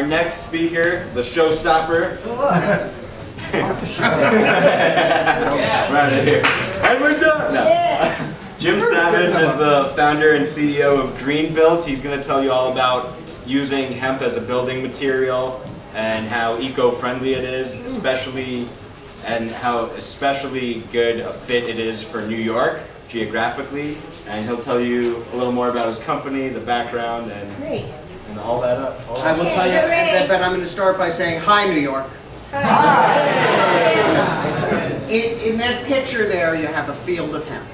our next speaker, the showstopper. Right here. And we're done! No. Yes. Jim Savage is the founder and CEO of Greenbuilt. He's going to tell you all about using hemp as a building material and how eco-friendly it is, especially good a fit it is for New York geographically. And he'll tell you a little more about his company, the background, and all that up. I will tell you, but I'm going to start by saying hi, New York. In that picture there, you have a field of hemp.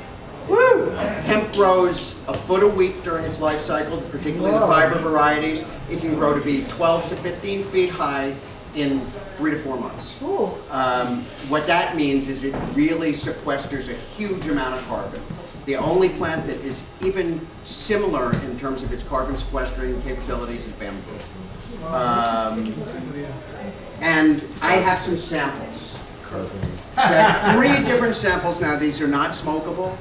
Woo! Hemp grows a foot a week during its life cycle, particularly the fiber varieties. It can grow to be 12 to 15 feet high in 3 to 4 months. What that means is it really sequesters a huge amount of carbon. The only plant that is even similar in terms of its carbon sequestering capabilities is bamboo. And I have some samples. I have 3 different samples now. These are not smokable.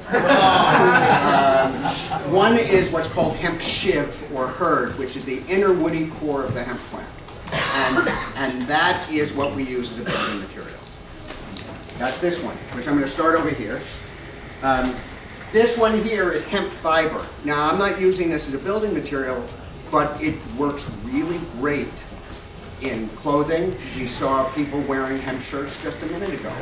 One is what's called hemp shiv or hurd, which is the inner woody core of the hemp plant. And that is what we use as a building material. That's this one, which I'm going to start over here. This one here is hemp fiber. Now, I'm not using this as a building material, but it works really great in clothing. We saw people wearing hemp shirts just a minute ago.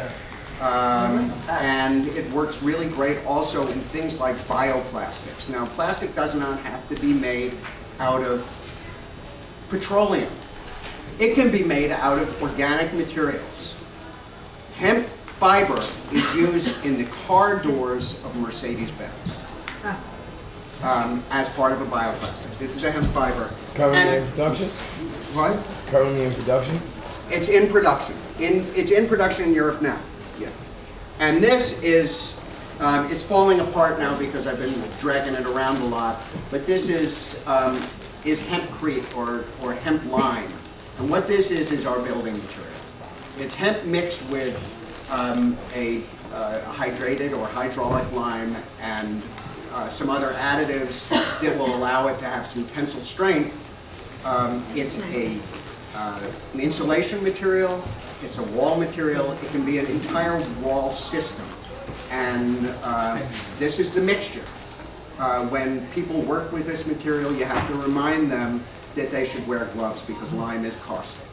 And it works really great also in things like bioplastics. Now, plastic does not have to be made out of petroleum. It can be made out of organic materials. Hemp fiber is used in the car doors of Mercedes-Benz as part of a bioplastic. This is a hemp fiber. Currently in production? What? Currently in production? It's in production. It's in production in Europe now. Yeah. And this is, it's falling apart now because I've been dragging it around a lot. But this is hempcrete or hemp lime. And what this is our building material. It's hemp mixed with a hydrated or hydraulic lime and some other additives that will allow it to have some tensile strength. It's an insulation material, it's a wall material, it can be an entire wall system. And this is the mixture. When people work with this material, you have to remind them that they should wear gloves because lime is caustic.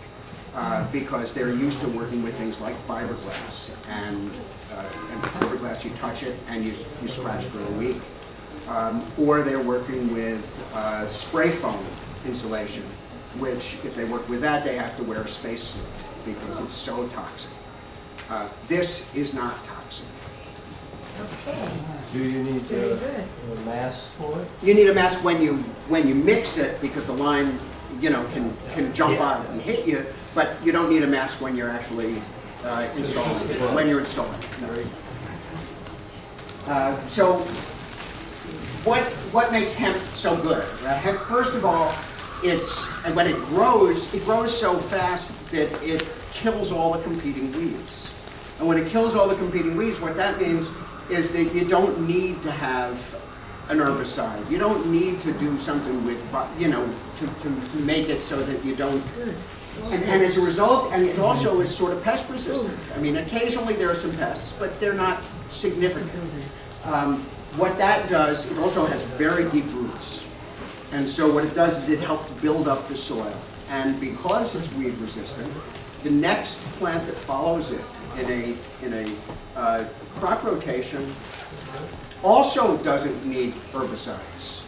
Because they're used to working with things like fiberglass, and fiberglass, you touch it and you scratch for a week. Or they're working with spray foam insulation, which if they work with that, they have to wear a spacesuit because it's so toxic. This is not toxic. Okay. Do you need Very good. a mask for it? You need a mask when you mix it because the lime, can jump out and hit you, but you don't need a mask when you're actually installing it. When you're installing it. No. So, what makes hemp so good? Hemp, first of all, when it grows so fast that it kills all the competing weeds. And when it kills all the competing weeds, what that means is that you don't need to have an herbicide. You don't need to do something with, to make it so that you don't. And as a result, and it also is sort of pest resistant. I mean, occasionally there are some pests, but they're not significant. What that does, it also has very deep roots. And so what it does is it helps build up the soil. And because it's weed resistant, the next plant that follows it in a crop rotation also doesn't need herbicides.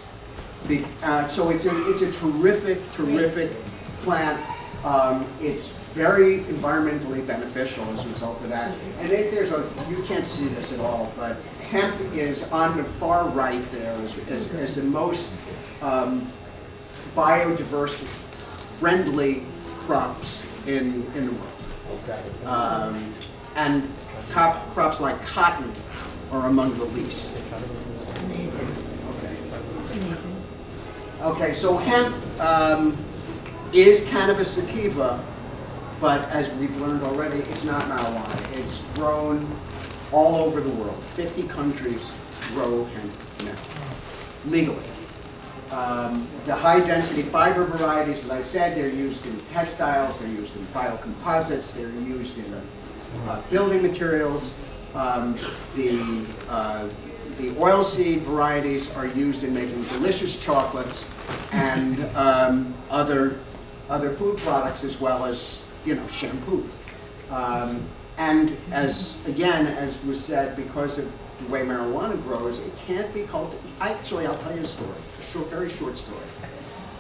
So it's a terrific plant. It's very environmentally beneficial as a result of that. And if you can't see this at all, but hemp is on the far right there as the most biodiverse, friendly crops in the world. And crops like cotton are among the least. Amazing. Okay. Amazing. Okay, so hemp is cannabis sativa, but as we've learned already, it's not marijuana. It's grown all over the world. 50 countries grow hemp now, legally. The high-density fiber varieties, as I said, they're used in textiles, they're used in biocomposites, they're used in building materials. The oilseed varieties are used in making delicious chocolates and other food products, as well as, you know, shampoo. And as was said, because of the way marijuana grows, it can't be cultivated. Actually, I'll tell you a story, very short story.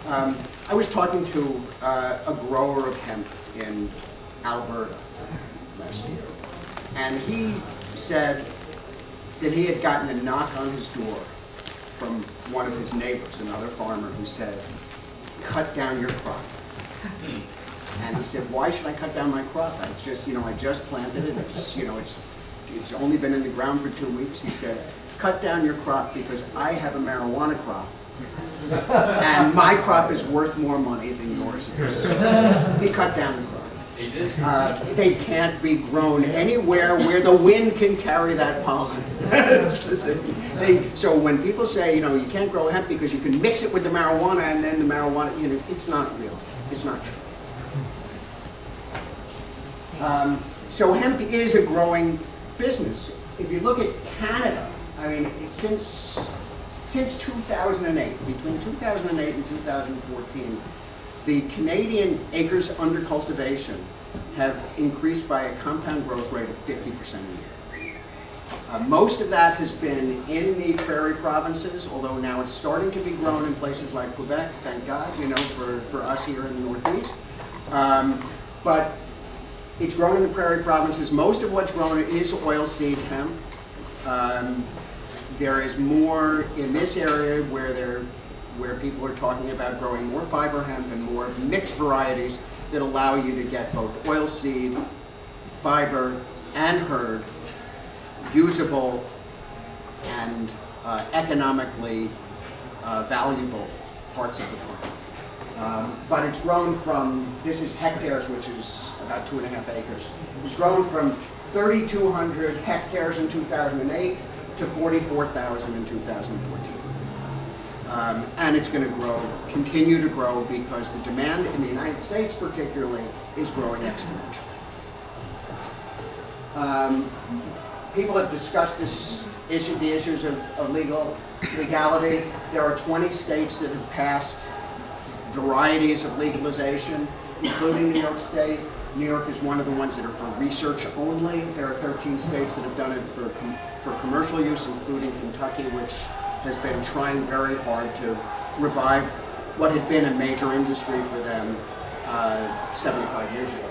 I was talking to a grower of hemp in Alberta last year, and he said that he had gotten a knock on his door from one of his neighbors, another farmer, who said, "Cut down your crop." And he said, "Why should I cut down my crop? I just planted it. It's only been in the ground for 2 weeks." He said, "Cut down your crop because I have a marijuana crop, and my crop is worth more money than yours is." He cut down the crop. He did. They can't be grown anywhere where the wind can carry that pollen. So when people say, you can't grow hemp because you can mix it with the marijuana and then the marijuana, it's not real. It's not true. So hemp is a growing business. If you look at Canada, I mean, since 2008, between 2008 and 2014, the Canadian acres under cultivation have increased by a compound growth rate of 50% a year. Most of that has been in the prairie provinces, although now it's starting to be grown in places like Quebec, thank God, for us here in the Northeast. But it's grown in the prairie provinces. Most of what's grown is oilseed hemp. There is more in this area where people are talking about growing more fiber hemp and more mixed varieties that allow you to get both oilseed, fiber, and hurd, usable and economically valuable parts of the plant. But it's grown from, this is hectares, which is about 2.5 acres. It's grown from 3,200 hectares in 2008 to 44,000 in 2014. And it's going to continue to grow, because the demand in the United States particularly is growing exponentially. People have discussed the issues of legality. There are 20 states that have passed varieties of legalization, including New York State. New York is one of the ones that are for research only. There are 13 states that have done it for commercial use, including Kentucky, which has been trying very hard to revive what had been a major industry for them 75 years ago.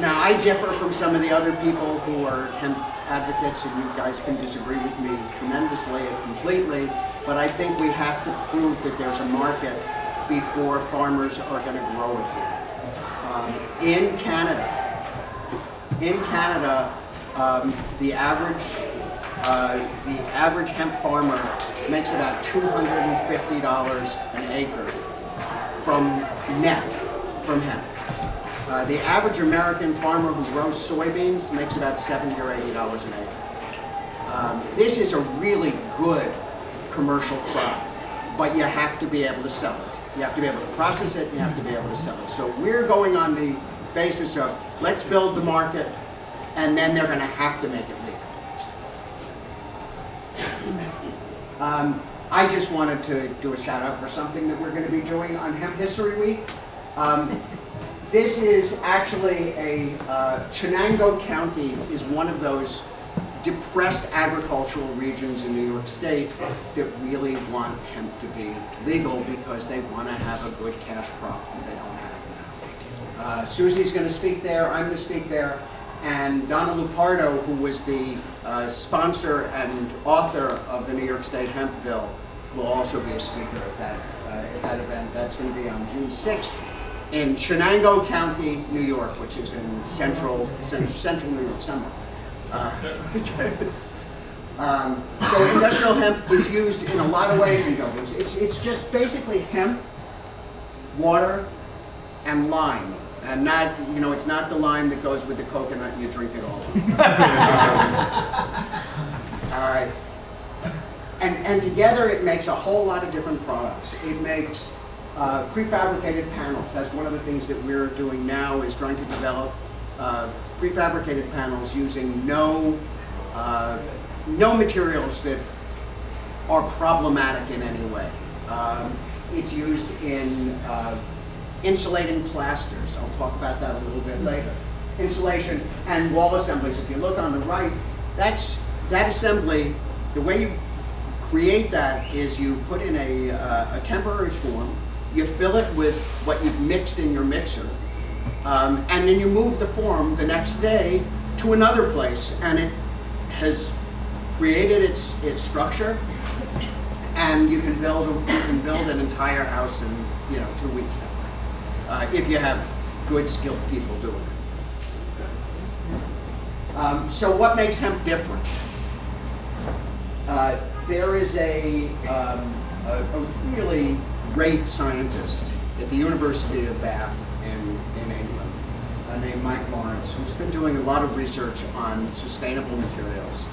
Now, I differ from some of the other people who are hemp advocates, and you guys can disagree with me tremendously and completely, but I think we have to prove that there's a market before farmers are going to grow it here. In Canada, the average hemp farmer makes about $250 an acre from hemp. The average American farmer who grows soybeans makes about $70 or $80 an acre. This is a really good commercial crop, but you have to be able to sell it. You have to be able to process it, and you have to be able to sell it. So we're going on the basis of, let's build the market, and then they're going to have to make it legal. I just wanted to do a shout out for something that we're going to be doing on Hemp History Week. This is actually Chenango County is one of those depressed agricultural regions in New York State that really want hemp to be legal because they want to have a good cash crop that they don't have now. Susie's going to speak there, I'm going to speak there, and Donna Lupardo, who was the sponsor and author of the New York State Hemp Bill, will also be a speaker at that event. That's going to be on June 6th in Chenango County, New York, which is in central New York somewhere. So industrial hemp is used in a lot of ways in buildings. It's just basically hemp, water, and lime. And not, it's not the lime that goes with the coconut and you drink it all. And together it makes a whole lot of different products. It makes prefabricated panels. That's one of the things that we're doing now, is trying to develop prefabricated panels using no materials that are problematic in any way. It's used in insulating plasters. I'll talk about that a little bit later. Insulation and wall assemblies. If you look on the right, that assembly, the way you create that is you put in a temporary form, you fill it with what you've mixed in your mixer, and then you move the form the next day to another place, and it has created its structure, and you can build an entire house in 2 weeks that way, if you have good skilled people doing it. So what makes hemp different? There is a really great scientist at the University of Bath in England named Mike Lawrence, who's been doing a lot of research on sustainable materials.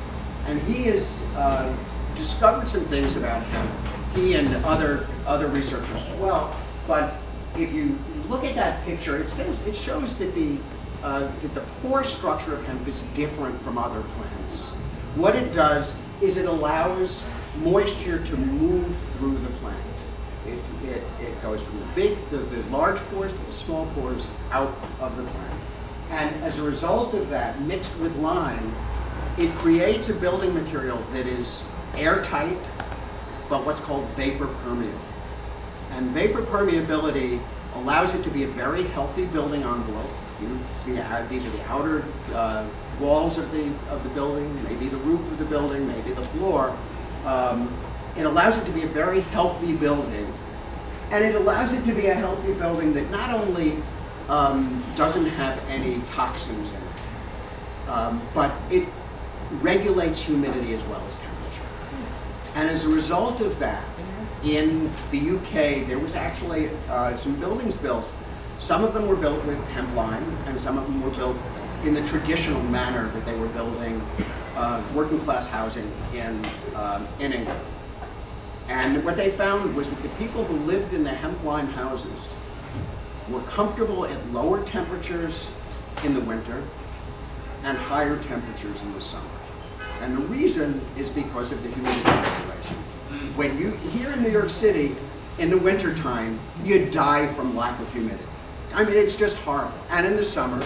And he has discovered some things about hemp, he and other researchers as well. But if you look at that picture, it shows that the pore structure of hemp is different from other plants. What it does is it allows moisture to move through the plant. It goes from the large pores to the small pores out of the plant. And as a result of that, mixed with lime, it creates a building material that is airtight, but what's called vapor permeable. And vapor permeability allows it to be a very healthy building envelope. These are the outer walls of the building, maybe the roof of the building, maybe the floor. It allows it to be a very healthy building. And it allows it to be a healthy building that not only doesn't have any toxins in it, but it regulates humidity as well as temperature. And as a result of that, in the UK, there was actually some buildings built. Some of them were built with hemp lime, and some of them were built in the traditional manner that they were building working class housing in England. And what they found was that the people who lived in the hemp lime houses were comfortable at lower temperatures in the winter and higher temperatures in the summer. And the reason is because of the humidity regulation. When here in New York City, in the wintertime, you die from lack of humidity. I mean, it's just horrible. And in the summer,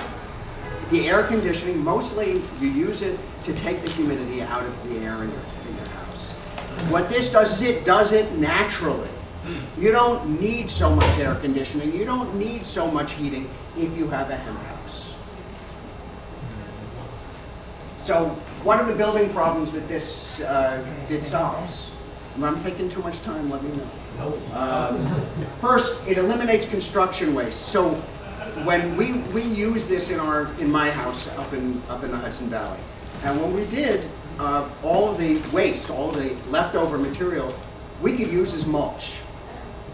the air conditioning, mostly you use it to take the humidity out of the air in your house. What this does is it does it naturally. You don't need so much air conditioning. You don't need so much heating if you have a hemp house. So what are the building problems that this solves? If I'm taking too much time, let me know. First, it eliminates construction waste. So when we use this in my house up in the Hudson Valley, and when we did, all of the waste, all the leftover material, we could use as mulch.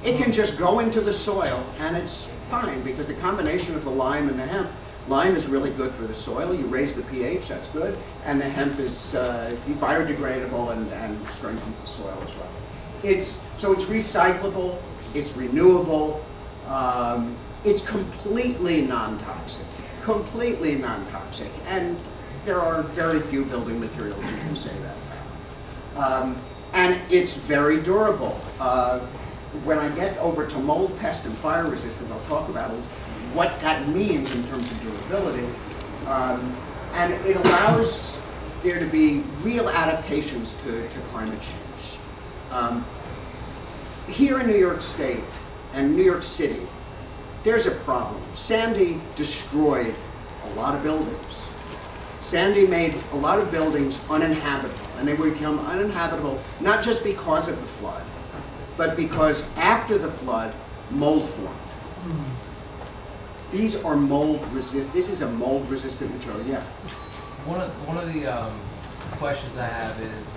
It can just go into the soil, and it's fine because the combination of the lime and the hemp, lime is really good for the soil. You raise the pH, that's good, and the hemp is biodegradable and strengthens the soil as well. So it's recyclable, it's renewable, it's completely non-toxic, and there are very few building materials you can say that about. And it's very durable. When I get over to mold, pest, and fire resistance, I'll talk about what that means in terms of durability. And it allows there to be real adaptations to climate change. Here in New York State and New York City, there's a problem. Sandy destroyed a lot of buildings. Sandy made a lot of buildings uninhabitable, and they would become uninhabitable not just because of the flood, but because after the flood, mold formed. These are this is a mold-resistant material, yeah. One of the questions I have is,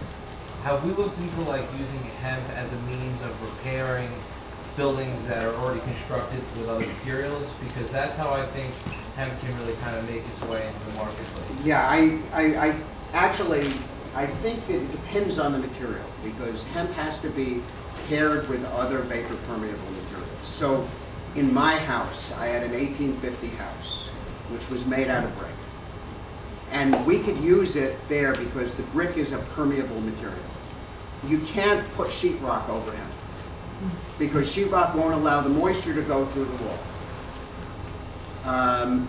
have we looked into using hemp as a means of repairing buildings that are already constructed with other materials? Because that's how I think hemp can really kind of make its way into the marketplace. Yeah, I actually, I think that it depends on the material, because hemp has to be paired with other vapor permeable materials. So in my house, I had an 1850 house, which was made out of brick. And we could use it there because the brick is a permeable material. You can't put sheetrock over hemp, because sheetrock won't allow the moisture to go through the wall.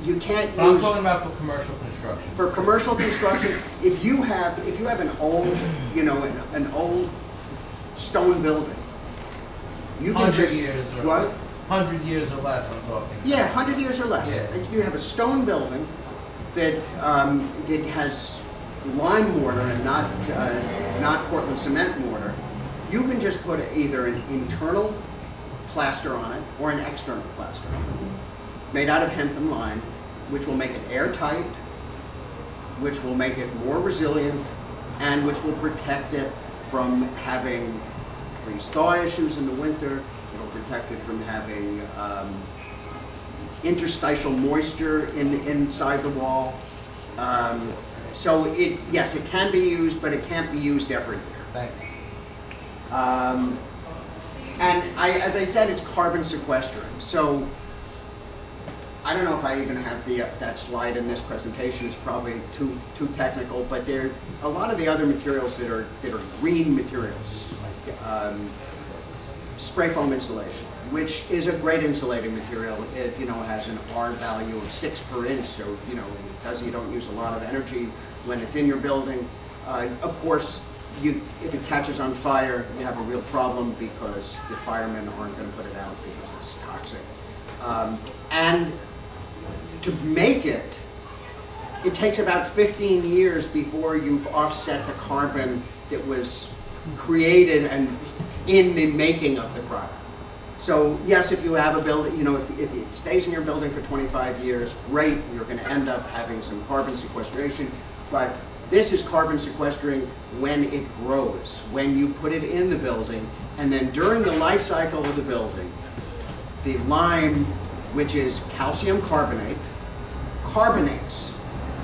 You can't But I'm use, talking about for commercial construction. for commercial construction, if you have an old, an old stone building, you can 100 just, years or what? 100 years or less, I'm talking. Yeah, 100 years or less. Yeah. You have a stone building that that has lime mortar and not Portland cement mortar. You can just put either an internal plaster on it or an external plaster on it, made out of hemp and lime, which will make it airtight, which will make it more resilient, and which will protect it from having freeze-thaw issues in the winter. It'll protect it from having interstitial moisture inside the wall. So yes, it can be used, but it can't be used everywhere. Thank you. And as I said, it's carbon sequestering. So I don't know if I even have that slide in this presentation. It's probably too technical, but there a lot of the other materials that are green materials, like spray foam insulation, which is a great insulating material. It has an R value of 6 per inch, so you don't use a lot of energy when it's in your building. Of course, if it catches on fire, you have a real problem because the firemen aren't going to put it out because it's toxic. And to make it, it takes about 15 years before you've offset the carbon that was created and in the making of the product. So yes, if you have a building, if it stays in your building for 25 years, great, you're going to end up having some carbon sequestration, but this is carbon sequestering when it grows, when you put it in the building, and then during the life cycle of the building, the lime, which is calcium carbonate, carbonates,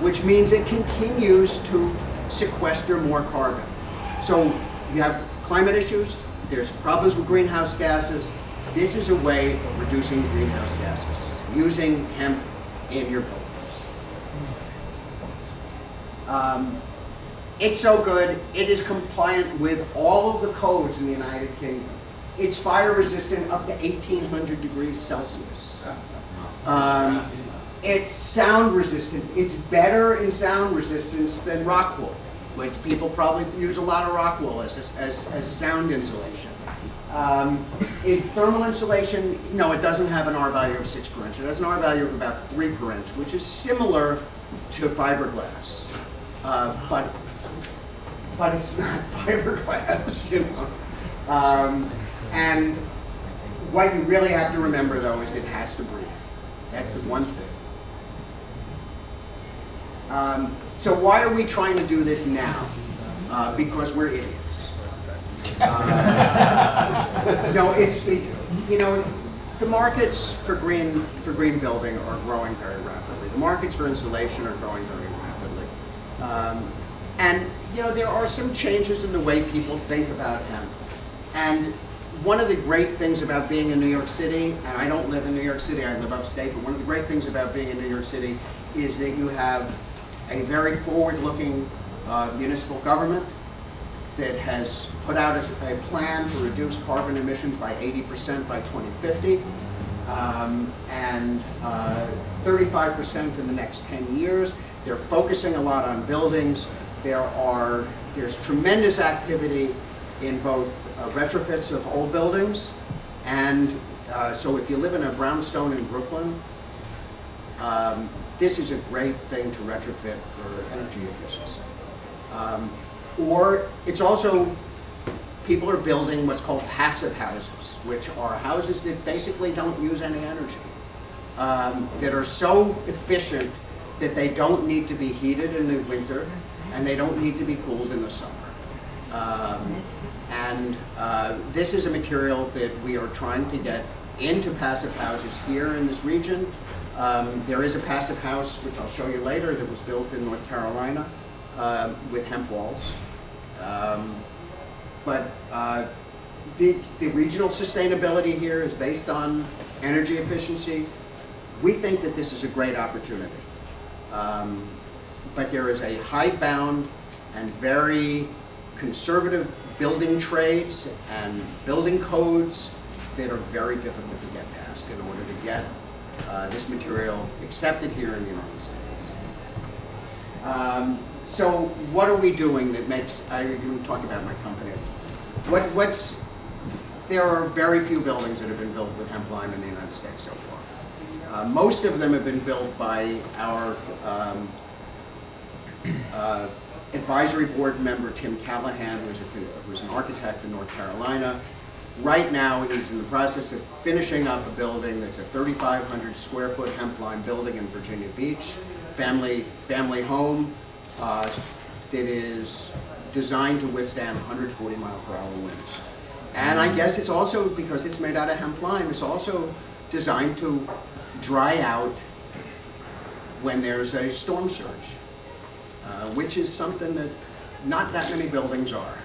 which means it continues to sequester more carbon. So you have climate issues, there's problems with greenhouse gases. This is a way of reducing greenhouse gases, using hemp in your buildings. It's so good, it is compliant with all of the codes in the United Kingdom. It's fire resistant up to 1800 degrees Celsius. It's sound resistant. It's better in sound resistance than rock wool, which people probably use a lot of rock wool as sound insulation. In thermal insulation, no, it doesn't have an R value of 6 per inch. It has an R value of about 3 per inch, which is similar to fiberglass. But it's not fiberglass, And what you really have to remember, though, is it has to breathe. That's the one thing. So why are we trying to do this now? Because we're idiots. No, the markets for green building are growing very rapidly. The markets for insulation are growing very rapidly. And there are some changes in the way people think about hemp. And one of the great things about being in New York City, and I don't live in New York City, I live upstate, but one of the great things about being in New York City is that you have a very forward-looking municipal government that has put out a plan to reduce carbon emissions by 80% by 2050, and 35% in the next 10 years. They're focusing a lot on buildings. There's tremendous activity in both retrofits of old buildings, and so if you live in a brownstone in Brooklyn, this is a great thing to retrofit for energy efficiency. Or it's also, people are building what's called passive houses, which are houses that basically don't use any energy, that are so efficient that they don't need to be heated in the winter and they don't need to be cooled in the summer. This is a material that we are trying to get into passive houses here in this region. There is a passive house, which I'll show you later, that was built in North Carolina with hemp walls. But the regional sustainability here is based on energy efficiency. We think that this is a great opportunity. But there is a high-bound and very conservative building trades and building codes that are very difficult to get past in order to get this material accepted here in the United States. So what are we doing that makes, I'm going to talk about my company. There are very few buildings that have been built with hemp lime in the United States so far. Most of them have been built by our advisory board member, Tim Callahan, who's an architect in North Carolina. Right now, he's in the process of finishing up a building that's a 3,500 square foot hemp lime building in Virginia Beach, family home that is designed to withstand 140 mile per hour winds. And I guess it's also, because it's made out of hemp lime, it's also designed to dry out when there's a storm surge, which is something that not that many buildings are.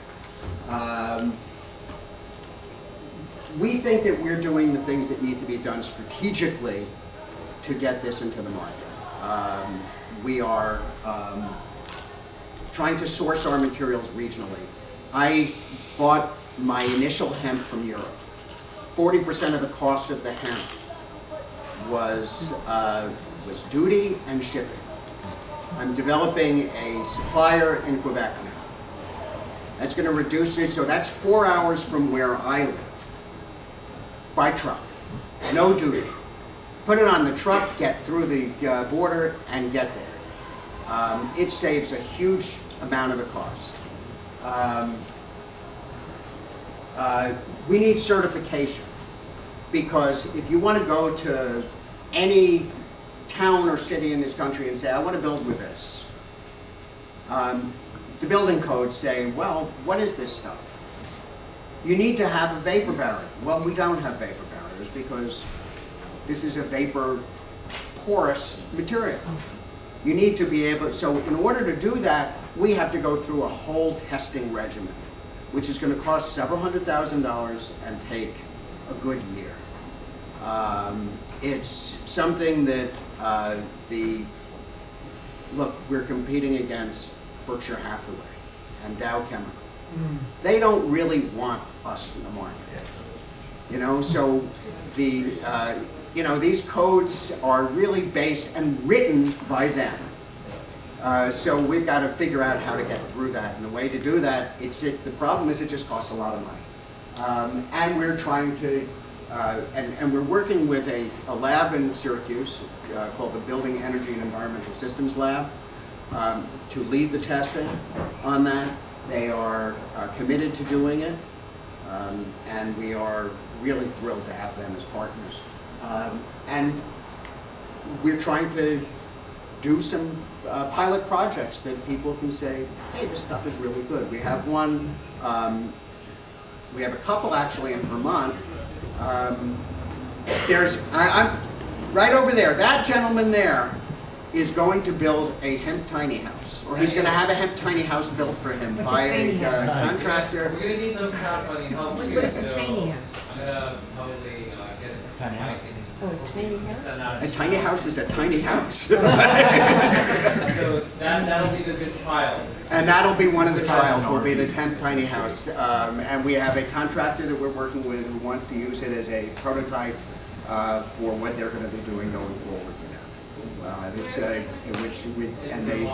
We think that we're doing the things that need to be done strategically to get this into the market. We are trying to source our materials regionally. I bought my initial hemp from Europe. 40% of the cost of the hemp was duty and shipping. I'm developing a supplier in Quebec now. That's going to reduce it, so that's 4 hours from where I live, by truck, no duty. Put it on the truck, get through the border, and get there. It saves a huge amount of the cost. We need certification, because if you want to go to any town or city in this country and say, I want to build with this, the building codes say, well, what is this stuff? You need to have a vapor barrier. Well, we don't have vapor barriers because this is a vapor porous material. You need to be able, so in order to do that, we have to go through a whole testing regimen, which is going to cost several $100,000 and take a good year. It's something that look, we're competing against Berkshire Hathaway and Dow Chemical. They don't really want us in the market. You know, so the, these codes are really based and written by them. So we've got to figure out how to get through that. And the way to do that, the problem is it just costs a lot of money. And we're trying to, and we're working with a lab in Syracuse called the Building Energy and Environmental Systems Lab to lead the testing on that. They are committed to doing it, and we are really thrilled to have them as partners. And we're trying to do some pilot projects that people can say, hey, this stuff is really good. We have one, we have a couple actually in Vermont. I'm right over there, that gentleman there is going to build a hemp tiny house, or he's going to have a hemp tiny house built for him by a contractor. We're going to need some crowdfunding help too, What's a so tiny house? I'm going to probably get it. Tiny house. Oh, a tiny house? A tiny house is a tiny house. So that'll be the good trial. And that'll be one of the trials, will be the hemp tiny house. And we have a contractor that we're working with who wants to use it as a prototype for what they're going to be doing going forward. It's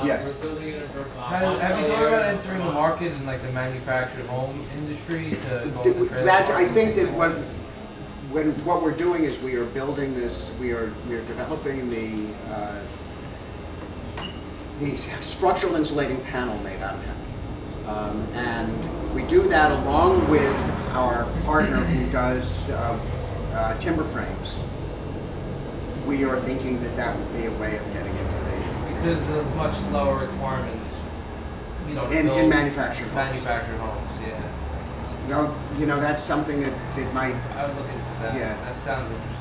yes. Have you thought about entering the market in like the manufactured home industry to go into the That's, I think that what we're doing is we are building this, we are developing the structural insulating panel made out of hemp. And we do that along with our partner who does timber frames. We are thinking that that would be a way of getting into the... Because there's much lower requirements, you know, in manufactured homes. Manufactured homes, yeah. Well, that's something that might... I would look into that. Yeah. That sounds interesting.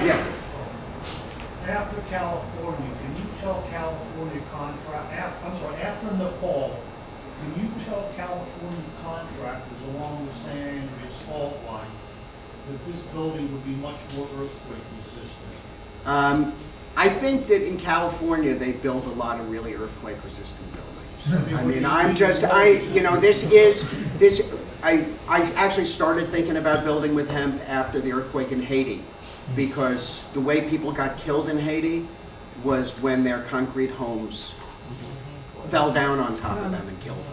Yeah. After California, can you tell California after Nepal, Can you tell California contractors along the San Andreas fault line that this building would be much more earthquake resistant? I think that in California, they build a lot of really earthquake-resistant buildings. I mean, I actually started thinking about building with hemp after the earthquake in Haiti, because the way people got killed in Haiti was when their concrete homes fell down on top of them and killed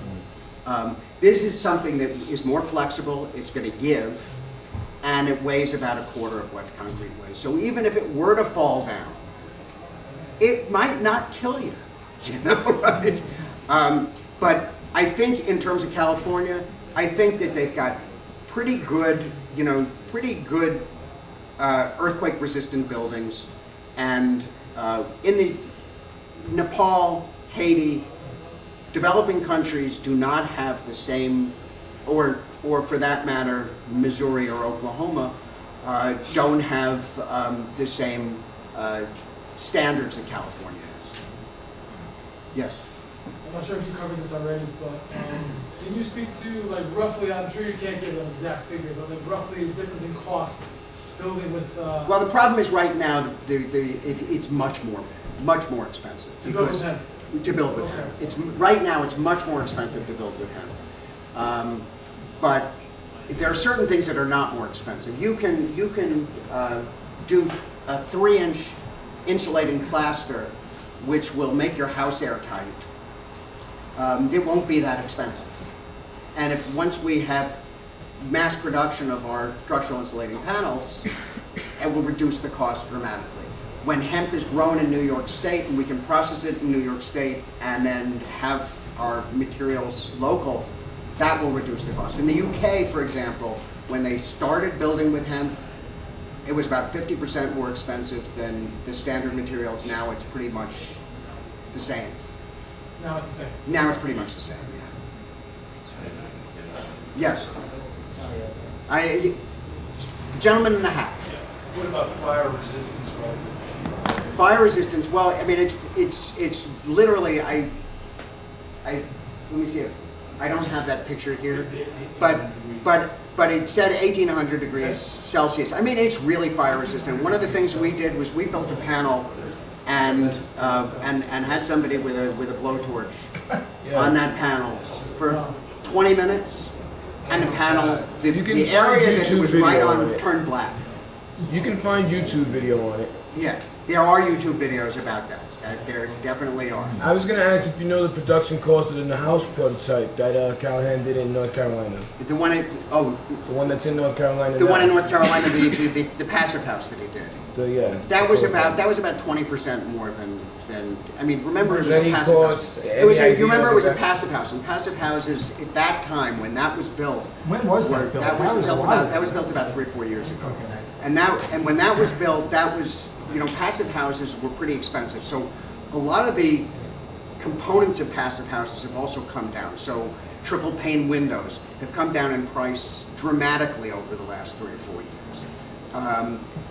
them. This is something that is more flexible, it's going to give, and it weighs about a quarter of what concrete weighs. So even if it were to fall down, it might not kill you, right? But I think in terms of California, I think that they've got pretty good earthquake-resistant buildings, and in the Nepal, Haiti, developing countries do not have the same, or for that matter, Missouri or Oklahoma, don't have the same standards that California has. Yes? I'm not sure if you covered this already, but can you speak to, like, roughly, I'm sure you can't give an exact figure, but like roughly the difference in cost building with... Well, the problem is right now, it's much more expensive. To build with hemp. To build with hemp. Right now, it's much more expensive to build with hemp. But there are certain things that are not more expensive. You can do a 3-inch insulating plaster, which will make your house airtight. It won't be that expensive. And once we have mass production of our structural insulating panels, it will reduce the cost dramatically. When hemp is grown in New York State and we can process it in New York State and then have our materials local, that will reduce the cost. In the UK, for example, when they started building with hemp, it was about 50% more expensive than the standard materials. Now it's pretty much the same. Now it's the same. Now it's pretty much the same, yeah. Yes. The gentleman in the hat. What about fire resistance relative? Fire resistance, well, I mean, it's literally, let me see if, I don't have that picture here, but it said 1800 degrees Celsius. I mean, it's really fire resistant. One of the things we did was we built a panel and had somebody with a blowtorch on that panel for 20 minutes, and the panel, the area that it was right on turned black. You can find YouTube video on it. Yeah, there are YouTube videos about that. There definitely are. I was going to ask if you know the production cost of the house prototype that Callahan did in North Carolina. The one the one that's in North Carolina. The one in North Carolina, the passive house that he did. That was about 20% more than I mean. Remember, it was a passive house. You remember it was a passive house, and passive houses at that time when that was built. When was that built? That was built about 3 or 4 years ago. Okay. And when that was built, that was, passive houses were pretty expensive. So a lot of the components of passive houses have also come down. So triple pane windows have come down in price dramatically over the last 3 or 4 years.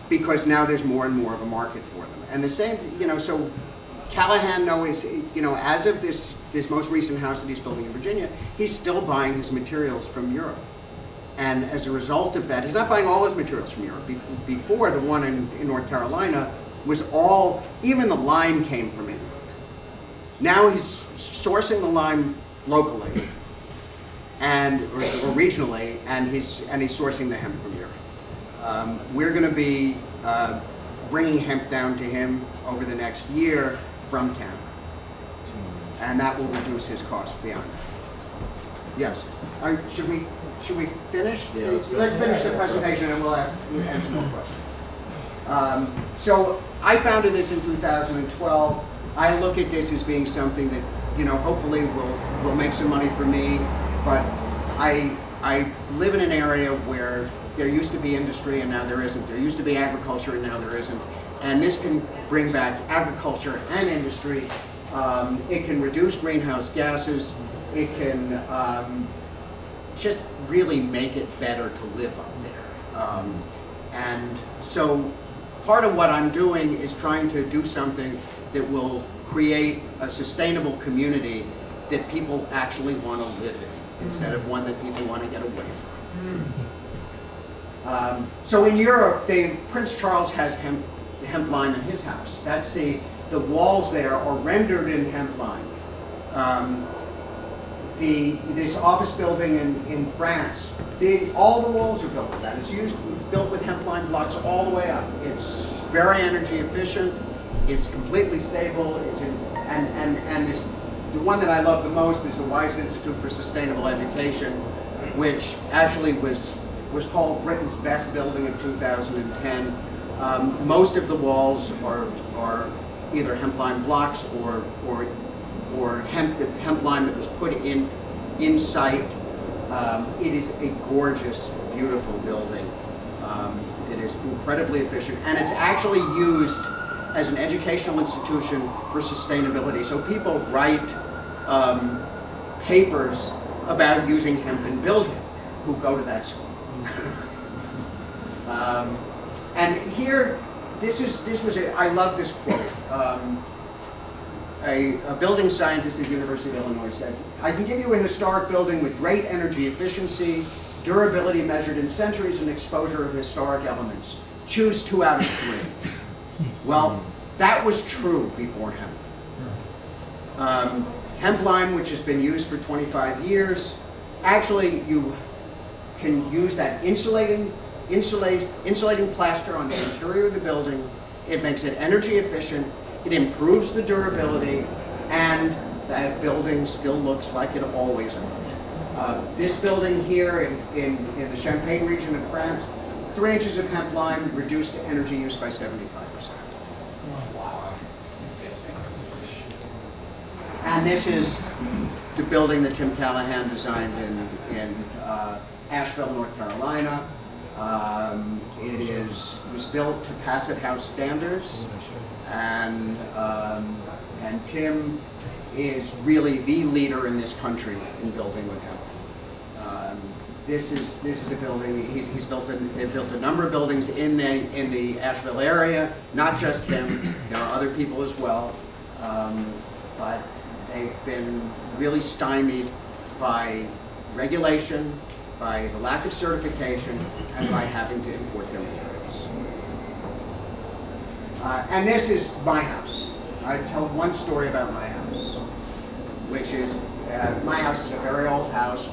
Because now there's more and more of a market for them. And the same, so Callahan, as of this most recent house that he's building in Virginia, he's still buying his materials from Europe. And as a result of that, he's not buying all his materials from Europe. Before, the one in North Carolina was even the lime came from England. Now he's sourcing the lime locally or regionally, and he's sourcing the hemp from Europe. We're going to be bringing hemp down to him over the next year from Canada, and that will reduce his cost beyond that. Yes. Should we finish? Yeah, Let's finish the presentation and we'll answer more questions. So I founded this in 2012. I look at this as being something that hopefully will make some money for me, but I live in an area where there used to be industry and now there isn't. There used to be agriculture and now there isn't. And this can bring back agriculture and industry. It can reduce greenhouse gases. It can just really make it better to live up there. And so part of what I'm doing is trying to do something that will create a sustainable community that people actually want to live in, instead of one that people want to get away from. So in Europe, Prince Charles has hemp lime in his house. That's the walls there are rendered in hemp lime. This office building in France, all the walls are built with that. It's built with hemp lime blocks all the way up. It's very energy efficient. It's completely stable. The one that I love the most is the Wyss Institute for Sustainable Education, which actually was called Britain's best building in 2010. Most of the walls are either hemp lime blocks or hemp lime that was put in site. It is a gorgeous, beautiful building. It is incredibly efficient, and it's actually used as an educational institution for sustainability. So people write papers about using hemp in building who go to that school. And here, I love this quote. A building scientist at the University of Illinois said, "I can give you a historic building with great energy efficiency, durability measured in centuries, and exposure of historic elements. Choose 2 out of 3. Well, that was true before hemp. Hemp lime, which has been used for 25 years, actually you can use that insulating plaster on the interior of the building. It makes it energy efficient. It improves the durability, and that building still looks like it always looked. This building here in the Champagne region of France, 3 inches of hemp lime reduced energy use by 75%. Wow. And this is the building that Tim Callahan designed in Asheville, North Carolina. It was built to Passive House standards, and Tim is really the leader in this country in building with hemp. This is a building. They've built a number of buildings in the Asheville area. Not just him. There are other people as well, but they've been really stymied by regulation, by the lack of certification, and by having to import their materials. And this is my house. I tell one story about my house, which is my house is a very old house.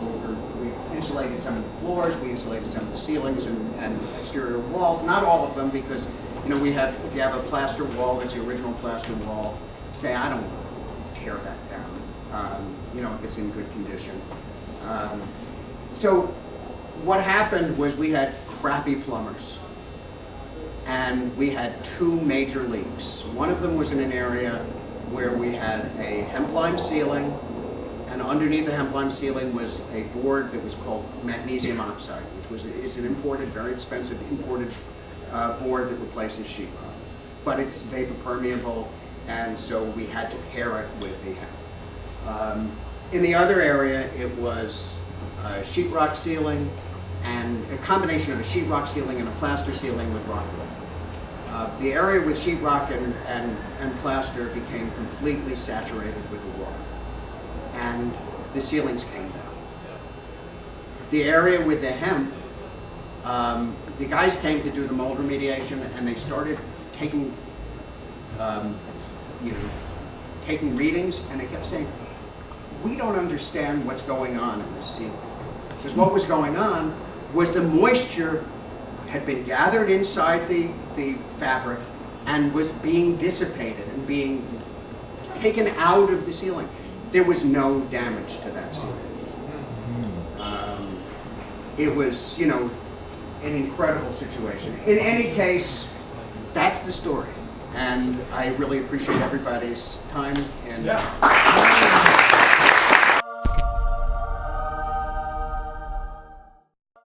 We insulated some of the floors, we insulated some of the ceilings and exterior walls. Not all of them, because if you have a plaster wall that's the original plaster wall, say I don't want to tear that down. If it's in good condition. So what happened was we had crappy plumbers, and we had 2 major leaks. One of them was in an area where we had a hemp lime ceiling, and underneath the hemp lime ceiling was a board that was called magnesium oxide, which is an imported, very expensive imported board that replaces sheetrock. But it's vapor permeable, and so we had to pair it with the hemp. In the other area, it was a sheetrock ceiling, and a combination of a sheetrock ceiling and a plaster ceiling with rock wool. The area with sheetrock and plaster became completely saturated with the water, and the ceilings came down. The area with the hemp, the guys came to do the mold remediation, and they started taking readings, and they kept saying, "We don't understand what's going on in this ceiling." Because what was going on was the moisture had been gathered inside the fabric and was being dissipated and being taken out of the ceiling. There was no damage to that ceiling. It was, an incredible situation. In any case, that's the story. And I really appreciate everybody's time. And